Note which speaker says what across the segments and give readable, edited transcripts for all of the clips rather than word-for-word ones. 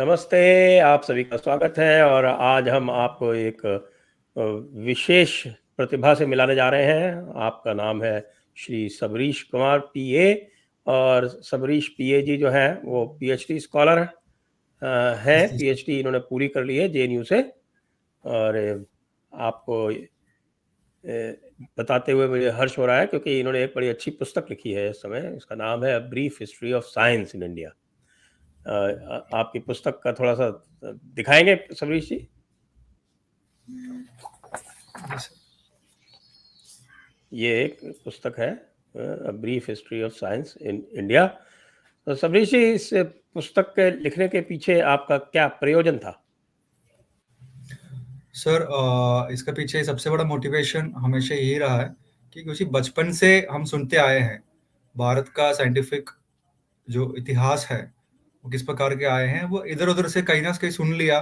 Speaker 1: नमस्ते, आप सभी का स्वागत है और आज हम आपको एक विशेष प्रतिभा से मिलाने जा रहे हैं। आपका नाम है श्री सबरीश कुमार पीए और सबरीश पीए जी जो हैं वो पीएचडी स्कॉलर हैं।
Speaker 2: जी,
Speaker 1: पीएचडी इन्होंने पूरी कर ली है जेएनयू से। और आपको बताते हुए मुझे हर्ष हो रहा है क्योंकि इन्होंने एक बड़ी अच्छी पुस्तक लिखी है इस समय। इसका नाम है brief history of science in India. आपकी पुस्तक का थोड़ा सा दिखाएंगे सबरीश जी?
Speaker 2: जी सर।
Speaker 1: ये एक पुस्तक है, brief history of science in India. तो सबरीश जी, इस पुस्तक के लिखने के पीछे आपका क्या प्रयोजन था?
Speaker 2: सर, इसके पीछे सबसे बड़ा मोटिवेशन हमेशा यही रहा है कि क्योंकि बचपन से हम सुनते आए हैं भारत का साइंटिफिक जो इतिहास है वो किस प्रकार के आए हैं, वो इधर उधर से कहीं ना कहीं सुन लिया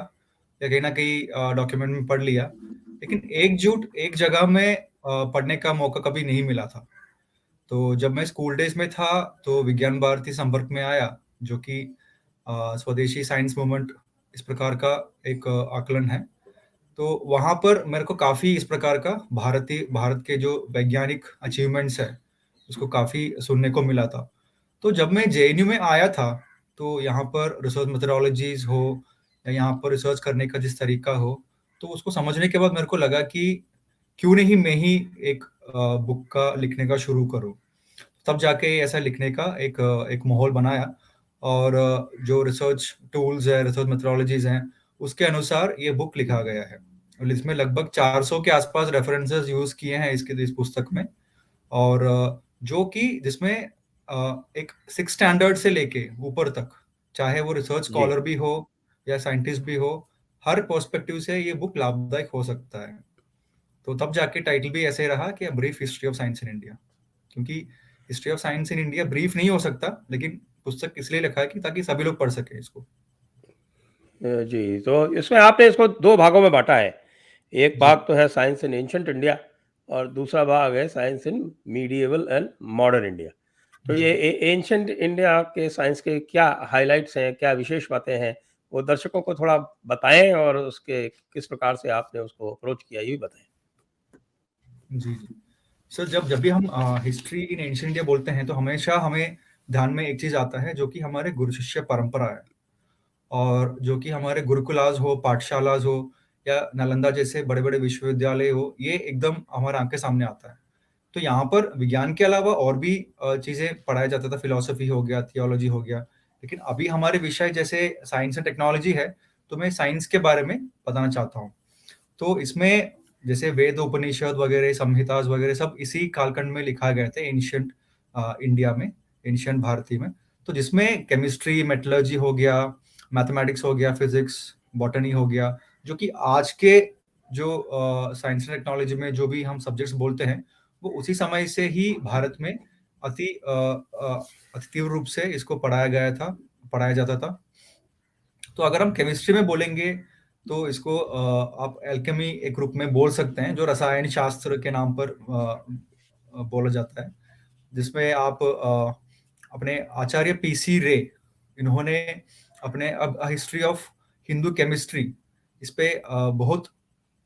Speaker 2: या कहीं ना कहीं डॉक्यूमेंट में पढ़ लिया, लेकिन एकजुट एक जगह में पढ़ने का मौका कभी नहीं मिला था। तो जब मैं स्कूल डेज में था तो विज्ञान भारती संपर्क में आया, जो कि स्वदेशी साइंस मूवमेंट इस प्रकार का एक आकलन है। तो वहाँ पर मेरे को काफ़ी इस प्रकार का भारत के जो वैज्ञानिक अचीवमेंट्स है, उसको काफ़ी सुनने को मिला था। तो जब मैं जेएनयू में आया था, तो यहाँ पर रिसर्च मेथोडोलॉजीज़ हो या यहाँ पर रिसर्च करने का जिस तरीका हो, तो उसको समझने के बाद मेरे को लगा कि क्यों नहीं मैं ही एक बुक का लिखने का शुरू करूँ। तब जाके ऐसा लिखने का एक माहौल बनाया और जो रिसर्च टूल्स है, रिसर्च मेथोडोलॉजीज़ हैं, उसके अनुसार ये बुक लिखा गया है। और इसमें लगभग 400 के आसपास रेफरेंसेस यूज़ किए हैं इस पुस्तक में। और जो कि जिसमें एक 6 स्टैंडर्ड से लेके ऊपर तक, चाहे वो रिसर्च
Speaker 1: जी।
Speaker 2: स्कॉलर भी हो या साइंटिस्ट भी हो, हर पर्सपेक्टिव से ये बुक लाभदायक हो सकता है। तो तब जाके टाइटल भी ऐसे रहा कि a brief history of science in India. क्योंकि history of science in India brief नहीं हो सकता, लेकिन पुस्तक इसलिए लिखा है कि ताकि सभी लोग पढ़ सके इसको।
Speaker 1: जी, तो इसमें आपने इसको 2 भागों में बाँटा है। एक
Speaker 2: जी,
Speaker 1: भाग तो है साइंस इन एंशिएंट इंडिया और दूसरा भाग है science in medieval and modern India. तो
Speaker 2: जी।
Speaker 1: ये एंशिएंट इंडिया के साइंस के क्या हाइलाइट्स हैं, क्या विशेष बातें हैं? वो दर्शकों को थोड़ा बताएँ और उसके किस प्रकार से आपने उसको अप्रोच किया, ये भी बताएँ।
Speaker 2: जी, जी। सर, जब जब भी हम हिस्ट्री इन एंशिएंट इंडिया बोलते हैं, तो हमेशा हमें ध्यान में एक चीज़ आता है, जो कि हमारे गुरु शिष्य परंपरा है। और जो कि हमारे गुरुकुलाज़ हो, पाठशालाज़ हो या नालंदा जैसे बड़े-बड़े विश्वविद्यालय हो, ये एकदम हमारे आँख के सामने आता है। तो यहाँ पर विज्ञान के अलावा और भी चीज़ें पढ़ाया जाता था, फिलॉसफी हो गया, थियोलॉजी हो गया। लेकिन अभी हमारे विषय जैसे साइंस एंड टेक्नोलॉजी है, तो मैं साइंस के बारे में बताना चाहता हूँ। तो इसमें जैसे वेद, उपनिषद वगैरह, संहितास वगैरह सब इसी कालखंड में लिखा गए थे एंशिएंट इंडिया में, एंशिएंट भारती में। तो जिसमें केमिस्ट्री, मेटलर्जी हो गया, मैथमेटिक्स हो गया, फिजिक्स, बॉटनी हो गया, जो कि आज के जो साइंस एंड टेक्नोलॉजी में जो भी हम सब्जेक्ट्स बोलते हैं, वो उसी समय से ही भारत में अति तीव्र रूप से इसको पढ़ाया जाता था। तो अगर हम केमिस्ट्री में बोलेंगे, तो इसको आप एल्केमी एक रूप में बोल सकते हैं, जो रसायन शास्त्र के नाम पर बोला जाता है। जिसमें आप अपने आचार्य पीसी रे, इन्होंने अपने अब हिस्ट्री ऑफ हिंदू केमिस्ट्री, इस पे बहुत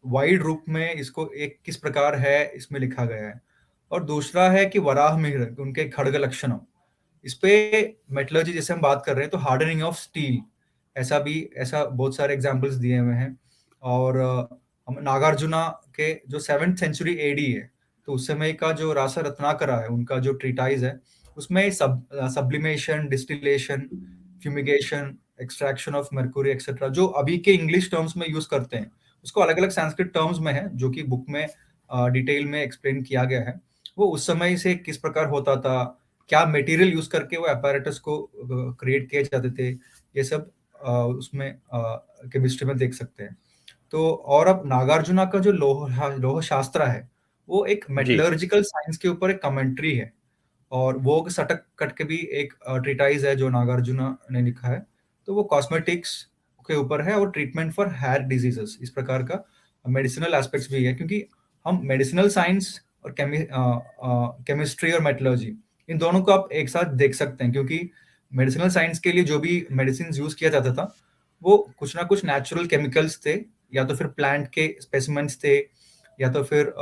Speaker 2: वाइड रूप में इसको एक किस प्रकार है इसमें लिखा गया है। और दूसरा है कि वराह मिहिर, उनके खड्ग लक्षणम, इस पे मेटलर्जी जैसे हम बात कर रहे हैं, तो हार्डनिंग ऑफ स्टील, ऐसा बहुत सारे एग्जांपल्स दिए हुए हैं। और हम नागार्जुना के जो 7th सेंचुरी एडी है, तो उस समय का जो रासा रत्नाकरा है, उनका जो ट्रीटाइज है, उसमें sublimation, distillation, fumigation, extraction of mercury etcetera, जो अभी के इंग्लिश टर्म्स में यूज करते हैं, उसको अलग अलग संस्कृत टर्म्स में है, जो कि बुक में डिटेल में एक्सप्लेन किया गया है। वो उस समय से किस प्रकार होता था, क्या मटेरियल यूज करके वो apparatus को क्रिएट किए जाते थे, ये सब उसमें केमिस्ट्री में देख सकते हैं। तो और अब नागार्जुना का जो लौह शास्त्र है, वो एक
Speaker 1: जी।
Speaker 2: मेटलर्जिकल साइंस के ऊपर एक कमेंट्री है। और वो सटक कट के भी एक ट्रीटाइज है जो नागार्जुना ने लिखा है। तो वो कॉस्मेटिक्स के ऊपर है और ट्रीटमेंट फॉर हेयर डिजीजेस, इस प्रकार का मेडिसिनल एस्पेक्ट्स भी है, क्योंकि हम मेडिसिनल साइंस और केमिस्ट्री और मेटलर्जी, इन दोनों को आप एक साथ देख सकते हैं, क्योंकि मेडिसिनल साइंस के लिए जो भी मेडिसिन यूज किया जाता था, वो कुछ ना कुछ नेचुरल केमिकल्स थे, या तो फिर प्लांट के स्पेसिमेंट्स थे, या तो फिर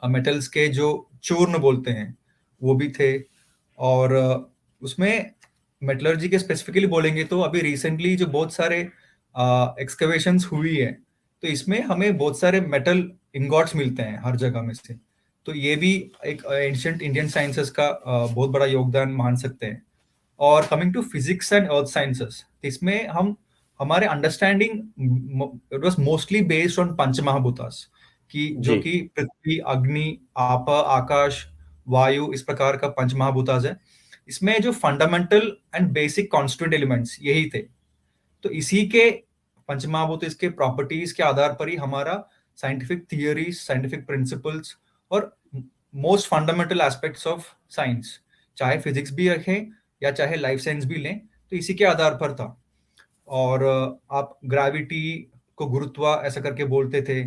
Speaker 2: मेटल्स के जो चूर्ण बोलते हैं वो भी थे। और उसमें मेटलर्जी के स्पेसिफिकली बोलेंगे तो अभी रिसेंटली जो बहुत सारे एक्सकवेशंस हुई है, तो इसमें हमें बहुत सारे मेटल इंगॉट्स मिलते हैं हर जगह में से। तो ये भी एक एंशिएंट इंडियन साइंसेस का बहुत बड़ा योगदान मान सकते हैं। और coming to physics and earth sciences, इसमें हम हमारे understanding it was mostly based on पंचमहाभूतास, कि जो
Speaker 1: जी
Speaker 2: कि पृथ्वी, अग्नि, आप, आकाश, वायु, इस प्रकार का पंचमहाभूतास है। इसमें जो fundamental and basic constituent elements यही थे। तो इसी के पंचमहाभूत, इसके प्रॉपर्टीज के आधार पर ही हमारा साइंटिफिक थियरीज, साइंटिफिक प्रिंसिपल्स और most fundamental aspects of science, चाहे फिजिक्स भी रखें या चाहे लाइफ साइंस भी लें, तो इसी के आधार पर था। और आप ग्रेविटी को गुरुत्व ऐसा करके बोलते थे।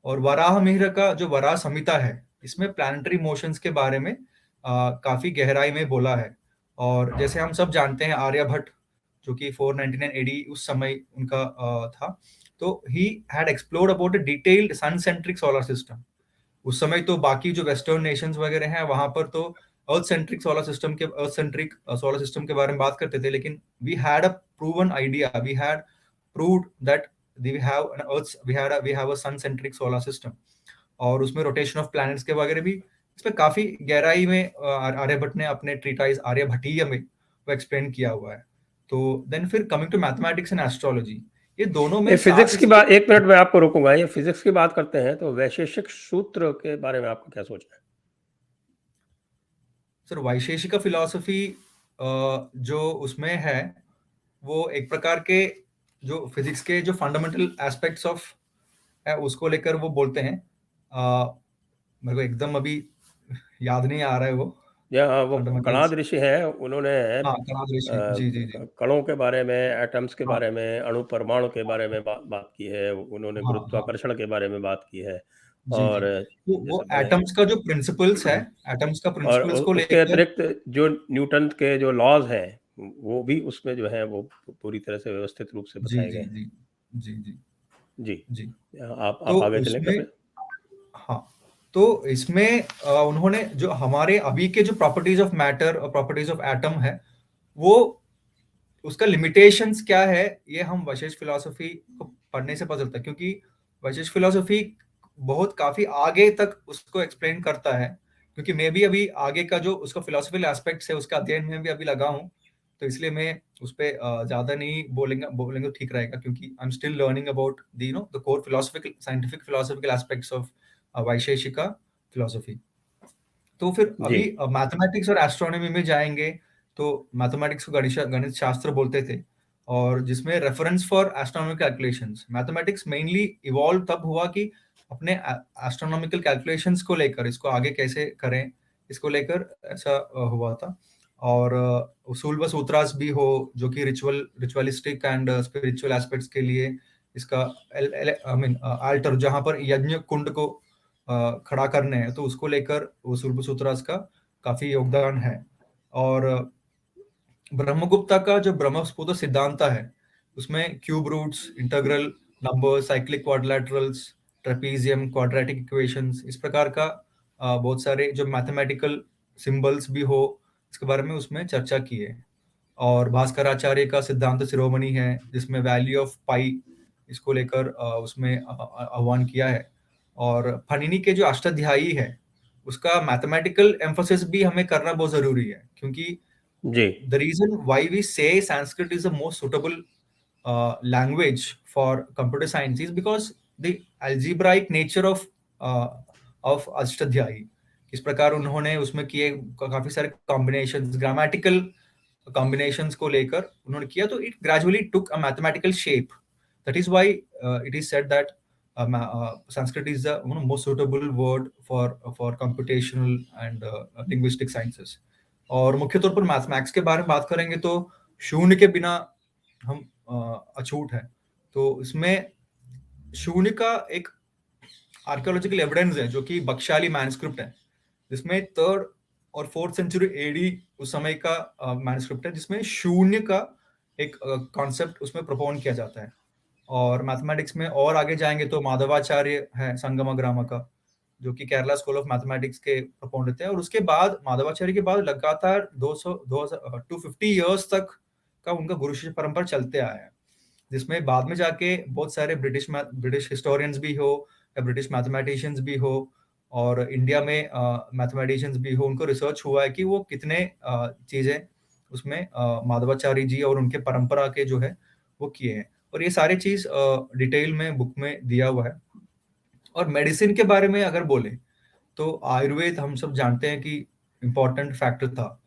Speaker 2: और वराह मिहिर का जो वराह संहिता है, इसमें प्लैनेटरी मोशंस के बारे में काफी गहराई में बोला है। और जैसे हम सब जानते हैं, आर्यभट्ट जो कि 499 एडी उस समय उनका था, तो he had explored about a detailed sun centric solar system. उस समय तो बाकी जो वेस्टर्न नेशंस वगैरह हैं वहां पर तो अर्थ सेंट्रिक सोलर सिस्टम के बारे में बात करते थे, लेकिन we had a proven idea, we had proved that we have a sun centric solar system. और उसमें रोटेशन ऑफ प्लैनेट्स के वगैरह भी इसमें काफी गहराई में आर्यभट्ट ने अपने ट्रीटाइज आर्यभट्टीय में वो एक्सप्लेन किया हुआ है। तो देन फिर coming to mathematics and astrology, ये दोनों में
Speaker 1: ये
Speaker 2: साथ
Speaker 1: फिजिक्स की
Speaker 2: इसलिए।
Speaker 1: बात, एक मिनट में आपको रोकूंगा। ये फिजिक्स की बात करते हैं तो वैशेषिक सूत्र के बारे में आपको क्या सोचना है?
Speaker 2: सर, वैशेषिक फिलॉसफी जो उसमें है, वो एक प्रकार के जो फिजिक्स के जो फंडामेंटल एस्पेक्ट्स ऑफ है उसको लेकर वो बोलते हैं। मेरे को एकदम अभी याद नहीं आ रहा है वो
Speaker 1: या वो कणाद
Speaker 2: फंडामेंटल्स।
Speaker 1: ऋषि हैं, उन्होंने
Speaker 2: हाँ, कणाद ऋषि, जी जी जी।
Speaker 1: कणों के बारे में, एटम्स के
Speaker 2: हाँ
Speaker 1: बारे में, अणु परमाणु के बारे में बात की है। उन्होंने
Speaker 2: हाँ हाँ,
Speaker 1: गुरुत्वाकर्षण के बारे में बात की है।
Speaker 2: जी जी।
Speaker 1: और
Speaker 2: तो वो
Speaker 1: जैसे मैंने
Speaker 2: एटम्स का जो प्रिंसिपल्स है, एटम्स का
Speaker 1: और
Speaker 2: प्रिंसिपल्स को
Speaker 1: उसके
Speaker 2: लेकर।
Speaker 1: अतिरिक्त जो न्यूटन के जो लॉज हैं, वो भी उसमें जो है वो पूरी तरह से व्यवस्थित रूप से
Speaker 2: जी
Speaker 1: बताए गए
Speaker 2: जी
Speaker 1: हैं।
Speaker 2: जी जी जी
Speaker 1: जी,
Speaker 2: जी। तो
Speaker 1: आप आगे चलें
Speaker 2: उसमें,
Speaker 1: कृपया।
Speaker 2: हाँ, तो इसमें उन्होंने जो हमारे अभी के जो प्रॉपर्टीज ऑफ मैटर और प्रॉपर्टीज ऑफ एटम है, वो उसका लिमिटेशंस क्या है, ये हम वैशेष फिलॉसफी को पढ़ने से पता चलता है। क्योंकि वैशेष फिलॉसफी बहुत काफी आगे तक उसको एक्सप्लेन करता है। क्योंकि मैं भी अभी आगे का जो उसका फिलोसफिकल एस्पेक्ट्स है उसका अध्ययन में भी अभी लगा हूँ, तो इसलिए मैं उस पर ज्यादा नहीं बोलेंगे तो ठीक रहेगा, क्योंकि I am still learning about the core philosophical scientific philosophical aspects of Vaisheshika philosophy. तो फिर
Speaker 1: जी
Speaker 2: अभी मैथमेटिक्स और एस्ट्रोनॉमी में जाएंगे। तो मैथमेटिक्स को गणित शास्त्र बोलते थे, और जिसमें reference for astronomical calculations. Mathematics mainly evolve तब हुआ कि अपने एस्ट्रोनॉमिकल कैलकुलेशंस को लेकर इसको आगे कैसे करें, इसको लेकर ऐसा हुआ था। और उसूल व सूत्रास भी हो, जो कि रिचुअलिस्टिक एंड स्पिरिचुअल एस्पेक्ट्स के लिए इसका आई मीन आल्टर, जहां पर यज्ञ कुंड को खड़ा करने हैं, तो उसको लेकर उसूल व सूत्रास का काफी योगदान है। और ब्रह्मगुप्ता का जो ब्रह्मस्फुट सिद्धांत है, उसमें cube roots, integral number, cyclic quadrilaterals, trapezium, quadratic equations, इस प्रकार का बहुत सारे जो मैथमेटिकल सिंबल्स भी हो, इसके बारे में उसमें चर्चा की है। और भास्कराचार्य का सिद्धांत शिरोमणि है, जिसमें वैल्यू ऑफ पाई इसको लेकर उसमें आह्वान किया है। और फनिनी के जो अष्टाध्यायी है, उसका मैथमेटिकल एम्फोसिस भी हमें करना बहुत जरूरी है। क्योंकि
Speaker 1: जी
Speaker 2: the reason why we say Sanskrit is the most suitable language for computer science is because the algebraic nature of Ashtadhyayi. किस प्रकार उन्होंने उसमें किए काफी सारे कॉम्बिनेशंस, ग्रामेटिकल कॉम्बिनेशंस को लेकर उन्होंने किया, तो it gradually took a mathematical shape. That is why it is said that Sanskrit is the most suitable word for computational and linguistic sciences. और मुख्य तौर पर मैथमेटिक्स के बारे में बात करेंगे तो शून्य के बिना हम अछूट है। तो इसमें शून्य का एक आर्कियोलॉजिकल एविडेंस है, जो कि बख्शाली मैन्युस्क्रिप्ट है, जिसमें 3rd और 4th सेंचुरी एडी उस समय का मैन्युस्क्रिप्ट है, जिसमें शून्य का एक कॉन्सेप्ट उसमें प्रोपोन किया जाता है। और मैथमेटिक्स में और आगे जाएंगे तो माधवाचार्य है संगम ग्राम का, जो कि केरला स्कूल ऑफ मैथमेटिक्स के प्रोपोनेंट थे। और उसके बाद माधवाचार्य के बाद लगातार 250 ईयर्स तक का उनका गुरु शिष्य परंपरा चलते आया है, जिसमें बाद में जाके बहुत सारे ब्रिटिश हिस्टोरियंस भी हो या ब्रिटिश मैथमेटिशियंस भी हो और इंडिया में मैथमेटिशियंस भी हो, उनको रिसर्च हुआ है कि वो कितने चीजें उसमें माधवाचार्य जी और उनके परंपरा के जो है वो किए हैं। और ये सारी चीज डिटेल में बुक में दिया हुआ है। और मेडिसिन के बारे में अगर बोले तो आयुर्वेद हम सब जानते हैं कि इम्पोर्टेंट फैक्टर था,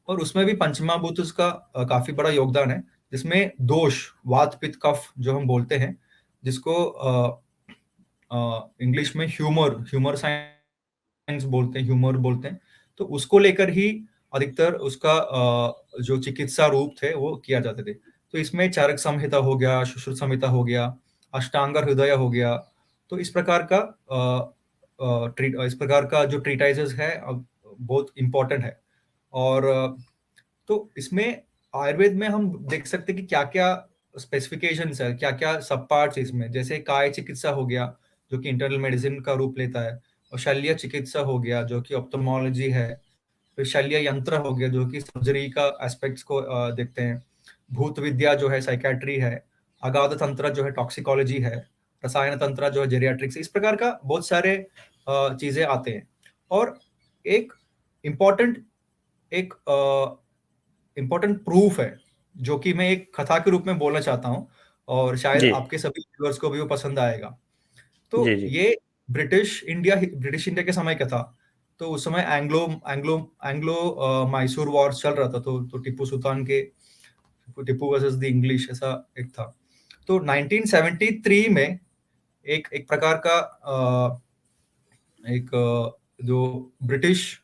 Speaker 2: और उसमें भी पंचमहाभूत का काफी बड़ा योगदान है, जिसमें दोष वात पित्त कफ जो हम बोलते हैं, जिसको इंग्लिश में ह्यूमर साइंस बोलते हैं, ह्यूमर बोलते हैं। तो उसको लेकर ही अधिकतर उसका जो चिकित्सा रूप थे वो किया जाते थे। तो इसमें चारक संहिता हो गया, सुश्रुत संहिता हो गया, अष्टांग हृदय हो गया। तो इस प्रकार का जो ट्रीटाइजेस है बहुत इंपॉर्टेंट है। और तो इसमें आयुर्वेद में हम देख सकते हैं कि क्या क्या स्पेसिफिकेशंस है, क्या क्या सब पार्ट्स इसमें, जैसे काय चिकित्सा हो गया जो कि इंटरनल मेडिसिन का रूप लेता है, और शल्य चिकित्सा हो गया जो कि ऑप्थेल्मोलॉजी है, फिर शल्य यंत्र हो गया जो कि सर्जरी का एस्पेक्ट्स को देखते हैं, भूत विद्या जो है साइकेट्री है, अगाध तंत्र जो है टॉक्सिकोलॉजी है, रसायन तंत्र जो है जेरियाट्रिक्स, इस प्रकार का बहुत सारे चीजें आते हैं। और एक इम्पॉर्टेंट एक इम्पोर्टेंट प्रूफ है जो कि मैं एक कथा के रूप में बोलना चाहता हूँ, और शायद
Speaker 1: जी
Speaker 2: आपके सभी व्यूअर्स को भी वो पसंद आएगा। तो
Speaker 1: जी जी
Speaker 2: ये ब्रिटिश इंडिया के समय का था। तो उस समय Anglo Anglo Anglo Mysore war चल रहा था। तो टिप्पू वर्सेस द इंग्लिश ऐसा एक था। तो 1973 में एक प्रकार का जो ब्रिटिश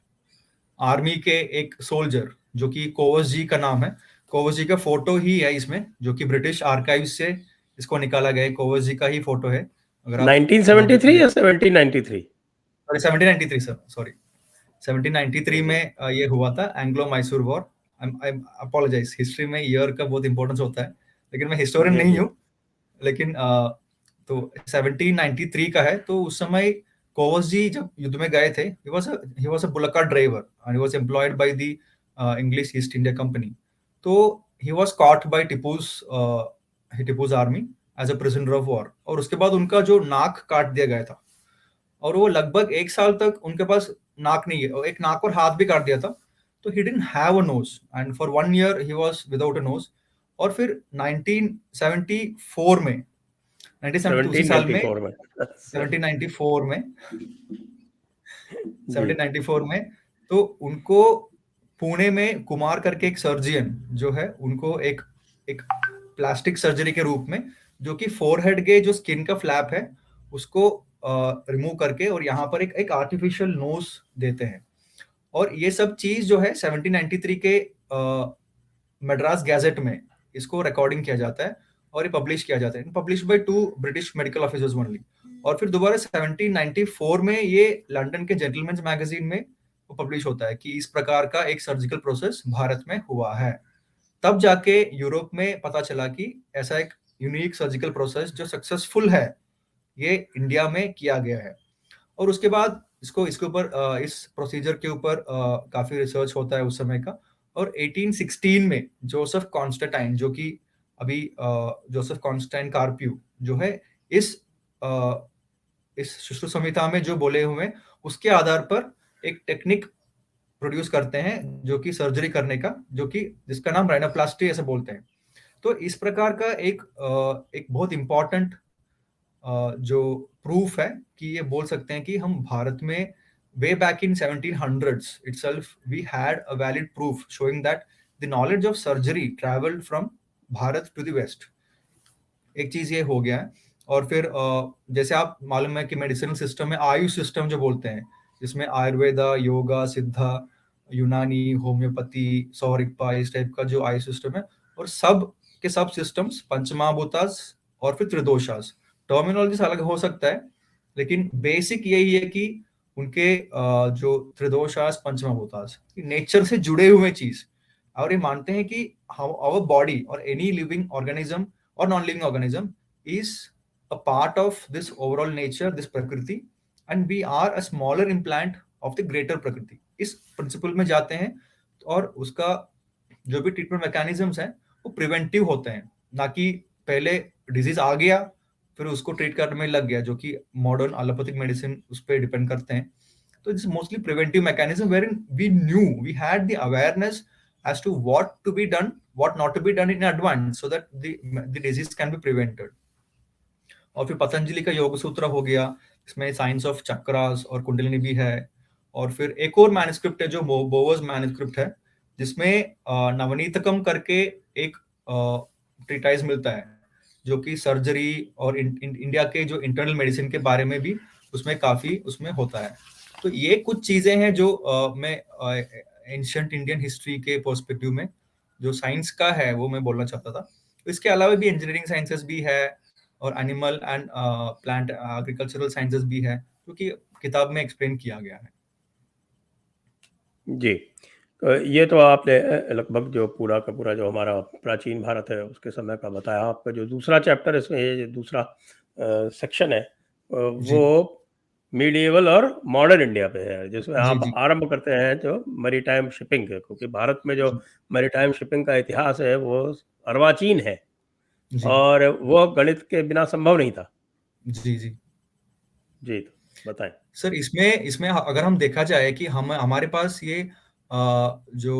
Speaker 2: आर्मी के एक सोल्जर जो कि कोवस जी का नाम है, कोवस जी का फोटो ही है इसमें, जो कि ब्रिटिश आर्काइव से इसको निकाला गया है, कोवस जी का ही फोटो है। अगर आप वहां
Speaker 1: 1973 या 1793?
Speaker 2: सॉरी 1793 सर, सॉरी 1793
Speaker 1: जी
Speaker 2: में ये हुआ था एंग्लो मैसूर वॉर। आई अपोलोजाइज, हिस्ट्री में ईयर का बहुत इंपॉर्टेंस होता है, लेकिन मैं हिस्टोरियन
Speaker 1: जी
Speaker 2: नहीं
Speaker 1: जी
Speaker 2: हूँ। लेकिन तो 1793 का है। तो उस समय कोवस जी जब युद्ध में गए थे, he was a bullock driver and he was employed by the English East India Company. तो he was caught by Tipu's army as a prisoner of war, और उसके बाद उनका जो नाक काट दिया गया था, और वो लगभग 1 साल तक उनके पास नाक नहीं है, और एक नाक और हाथ भी काट दिया था। तो he didn't have a knows and for 1 year he was without a knows. और फिर 1974 में 1972 उसी साल में
Speaker 1: 1794 में। अच्छा।
Speaker 2: 1794 में
Speaker 1: जी
Speaker 2: 1794 में तो उनको पुणे में कुमार करके एक सर्जियन जो है, उनको एक एक प्लास्टिक सर्जरी के रूप में, जो कि फोरहेड के जो स्किन का फ्लैप है उसको रिमूव करके और यहाँ पर एक एक आर्टिफिशियल नोज देते हैं। और ये सब चीज जो है 1793 के मद्रास गैजेट में इसको रिकॉर्डिंग किया जाता है और ये पब्लिश किया जाता है, publish by 2 British medical officers only. और फिर दोबारा 1794 में ये लंदन के जेंटलमैन्स मैगजीन में वो पब्लिश होता है कि इस प्रकार का एक सर्जिकल प्रोसेस भारत में हुआ है। तब जाके यूरोप में पता चला कि ऐसा एक यूनिक सर्जिकल प्रोसेस जो सक्सेसफुल है ये इंडिया में किया गया है। और उसके बाद इसके ऊपर इस प्रोसीजर के ऊपर काफी रिसर्च होता है उस समय का। और 1816 में जोसेफ कॉन्स्टेंटाइन, जो कि अभी जोसेफ कॉन्स्टेंटाइन कार्प्यू जो है, इस इस सुश्रुत संहिता में जो बोले हुए उसके आधार पर एक टेक्निक प्रोड्यूस करते हैं जो कि सर्जरी करने का, जो कि जिसका नाम राइनोप्लास्टी ऐसे बोलते हैं। तो इस प्रकार का एक बहुत इंपॉर्टेंट जो प्रूफ है कि ये बोल सकते हैं कि हम भारत में way back in 1700s itself we had a valid proof showing that the knowledge of surgery traveled from Bharat to the west। एक चीज ये हो गया है। और फिर जैसे आप मालूम है कि मेडिसिनल सिस्टम में आयुष सिस्टम जो बोलते हैं, जिसमें आयुर्वेदा, योगा, सिद्धा, यूनानी, होम्योपैथी, सौरिकपा, इस टाइप का जो आयुष सिस्टम है, और सब के सब सिस्टम्स पंचमहाभूतास और फिर त्रिदोषास, टर्मिनोलॉजी अलग हो सकता है, लेकिन बेसिक यही है कि उनके जो त्रिदोषास पंचमहाभूतास नेचर से जुड़े हुए चीज, और ये मानते हैं कि our body or any living organism or non-living organism is a part of this overall nature, this prakriti, and we are a smaller implant of the greater prakriti. इस प्रिंसिपल में जाते हैं और उसका जो भी ट्रीटमेंट मैकेनिज्म्स हैं वो प्रिवेंटिव होते हैं, ना कि पहले डिजीज आ गया फिर उसको ट्रीट करने में लग गया, जो कि मॉडर्न एलोपैथिक मेडिसिन उस पर डिपेंड करते हैं. तो this mostly preventive mechanism wherein we had the awareness as to what to be done, what not to be done in advance, so that the disease can be prevented. और फिर पतंजलि का योग सूत्र हो गया, इसमें साइंस ऑफ चक्रास और कुंडलिनी भी है. और फिर एक और मैन्युस्क्रिप्ट है जो बोवर्स मैन्युस्क्रिप्ट है, जिसमें नवनीतकम करके एक ट्रीटाइज मिलता है, जो कि सर्जरी और इंडिया के जो इंटरनल मेडिसिन के बारे में भी उसमें काफी उसमें होता है. तो ये कुछ चीजें हैं जो मैं एंशिएंट इंडियन हिस्ट्री के पर्सपेक्टिव में जो साइंस का है वो मैं बोलना चाहता था. इसके अलावा भी इंजीनियरिंग साइंसेस भी है और animal and plant agricultural sciences भी है, जो कि किताब में एक्सप्लेन किया गया है.
Speaker 1: जी, तो ये तो आपने लगभग जो पूरा का पूरा जो हमारा प्राचीन भारत है उसके समय का बताया. आपका जो दूसरा चैप्टर इसमें ये दूसरा सेक्शन है वो मीडिएवल और मॉडर्न इंडिया पे है, जिसमें आप आरंभ करते हैं जो मैरीटाइम शिपिंग है, क्योंकि भारत में जो मैरीटाइम शिपिंग का इतिहास है वो अर्वाचीन है और वो गणित के बिना संभव नहीं था.
Speaker 2: जी
Speaker 1: जी, तो बताएं
Speaker 2: सर. इसमें अगर हम देखा जाए कि हमारे पास ये जो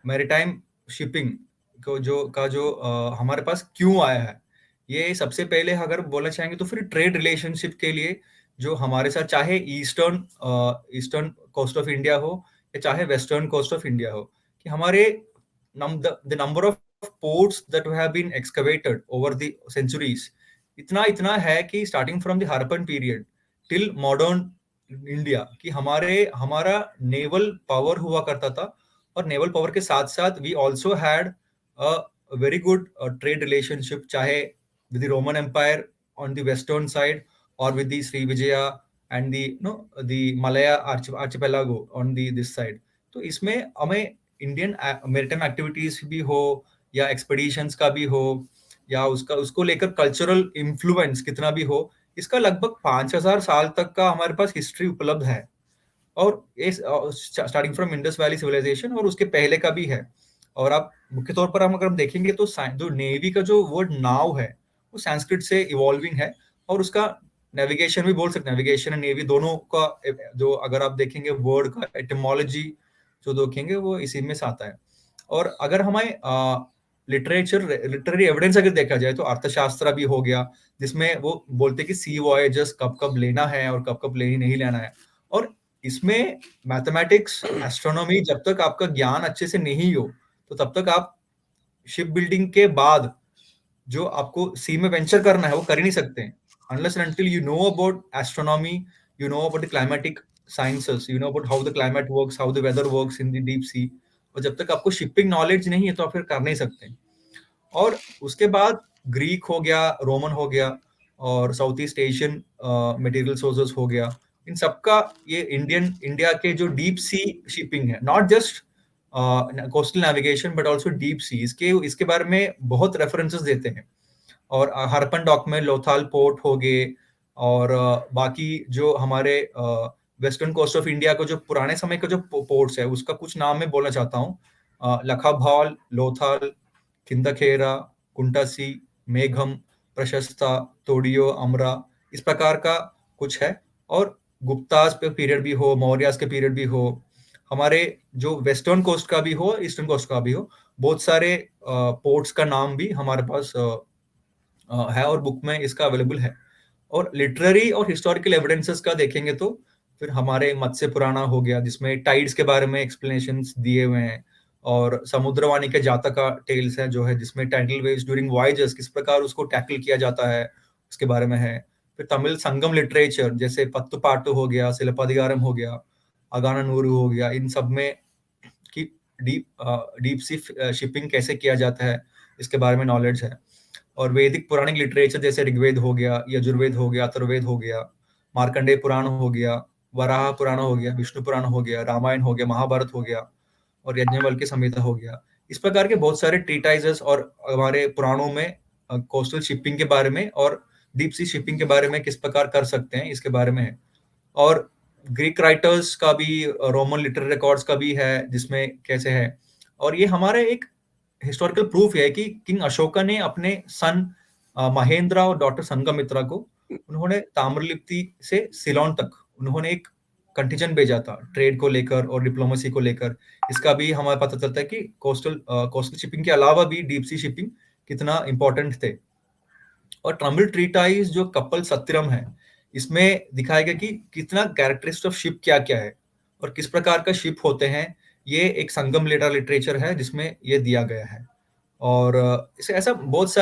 Speaker 2: मैरीटाइम शिपिंग जो हमारे पास क्यों आया है, ये सबसे पहले अगर बोलना चाहेंगे तो फिर ट्रेड रिलेशनशिप के लिए, जो हमारे साथ चाहे ईस्टर्न कोस्ट ऑफ इंडिया हो या चाहे वेस्टर्न कोस्ट ऑफ इंडिया हो, कि हमारे the number of ports that have been excavated over the centuries इतना है कि starting from the Harappan period till modern India, कि हमारा नेवल पावर हुआ करता था. और नेवल पावर के साथ साथ we also had a very good trade relationship, चाहे with the Roman Empire on the western side और with the Srivijaya and the Malaya archipelago on the this side. तो इसमें हमें इंडियन मैरीटाइम एक्टिविटीज भी हो या एक्सपेडिशंस का भी हो या उसको लेकर कल्चरल इन्फ्लुएंस कितना भी हो, इसका लगभग 5000 साल तक का हमारे पास हिस्ट्री उपलब्ध है. और starting from Indus valley civilization और उसके पहले का भी है. और आप मुख्य तौर पर हम अगर देखेंगे तो जो नेवी का जो वर्ड नाव है वो संस्कृत से इवॉल्विंग है, और उसका नेविगेशन भी बोल सकते हैं. नेविगेशन एंड नेवी दोनों का जो अगर आप देखेंगे वर्ड का एटिमोलॉजी जो देखेंगे वो इसी में से आता है. और अगर हमें लिटरेरी एविडेंस अगर देखा जाए तो अर्थशास्त्र भी हो गया, जिसमें वो बोलते कि सी वॉयजेस कब कब लेना है और कब कब नहीं लेना है. और इसमें मैथमेटिक्स एस्ट्रोनॉमी जब तक आपका ज्ञान अच्छे से नहीं हो तो तब तक आप शिप बिल्डिंग के बाद जो आपको सी में वेंचर करना है वो कर ही नहीं सकते unless and until you know about astronomy, you know about the climatic sciences, you know about how the climate works, how the weather works in the deep sea. और जब तक आपको शिपिंग नॉलेज नहीं है तो आप फिर कर नहीं सकते. और उसके बाद ग्रीक हो गया, रोमन हो गया और south east Asian material sources हो गया. इन सबका ये इंडिया के जो डीप सी शिपिंग है, not just coastal navigation but also deep sea, इसके बारे में बहुत रेफरेंसेस देते हैं. और हरप्पन डॉक में लोथाल पोर्ट हो गए और बाकी जो हमारे वेस्टर्न कोस्ट ऑफ इंडिया को जो पुराने समय का जो पोर्ट्स है उसका कुछ नाम मैं बोलना चाहता हूँ. लखाभौल, लोथाल, खिंदखेरा, कुंटासी, मेघम, प्रशस्ता, तोडियो, अमरा, इस प्रकार का कुछ है. और गुप्तास पे पीरियड भी हो, मौर्यास के पीरियड भी हो, हमारे जो वेस्टर्न कोस्ट का भी हो, ईस्टर्न कोस्ट का भी हो, बहुत सारे पोर्ट्स का नाम भी हमारे पास है और बुक में इसका अवेलेबल है. और लिटरेरी और हिस्टोरिकल एविडेंसेस का देखेंगे तो फिर हमारे मत्स्य पुराना हो गया, जिसमें टाइड्स के बारे में एक्सप्लेनेशंस दिए हुए हैं. और समुद्रवाणी के जातका टेल्स है जो है, जिसमें टाइडल वेव्स ड्यूरिंग वॉयजेस किस प्रकार उसको टैकल किया जाता है उसके बारे में है. फिर तमिल संगम लिटरेचर जैसे पत्तुपाटु हो गया, सिलपदिगारम हो गया, अगानानूरू हो गया, इन सब में की डीप सी शिपिंग कैसे किया जाता है इसके बारे में नॉलेज है. और वैदिक पुराणिक लिटरेचर जैसे ऋग्वेद हो गया, यजुर्वेद हो गया, अथर्ववेद हो गया, मार्कंडेय पुराण हो गया, वराह पुराण हो गया, विष्णु पुराण हो गया, रामायण हो गया, महाभारत हो गया और यज्ञवल्क्य संहिता हो गया. इस प्रकार के बहुत सारे ट्रीटाइजेस और हमारे पुराणों में कोस्टल शिपिंग के बारे में और डीप सी शिपिंग के बारे में किस प्रकार कर सकते हैं इसके बारे में है। और ग्रीक राइटर्स का भी, रोमन लिटरेरी रिकॉर्ड्स का भी है जिसमें कैसे है। और ये हमारे एक हिस्टोरिकल प्रूफ है कि किंग अशोका ने अपने सन महेंद्र और डॉक्टर संघमित्रा को, उन्होंने ताम्रलिप्ति से सिलोन तक उन्होंने एक कंटिजेंट भेजा था ट्रेड को लेकर और डिप्लोमेसी को लेकर। इसका भी हमें पता चलता है कि कोस्टल शिपिंग के अलावा भी डीप सी शिपिंग कितना इंपॉर्टेंट थे। और ट्रम्बल ट्रीटाइज जो कपल सत्रम है, इसमें दिखाया गया कि कितना कैरेक्टरिस्टिक ऑफ शिप क्या क्या है और किस प्रकार का शिप होते हैं। ये एक संगम लिटरेचर है जिसमें ये दिया गया है। और इसे ऐसा बहुत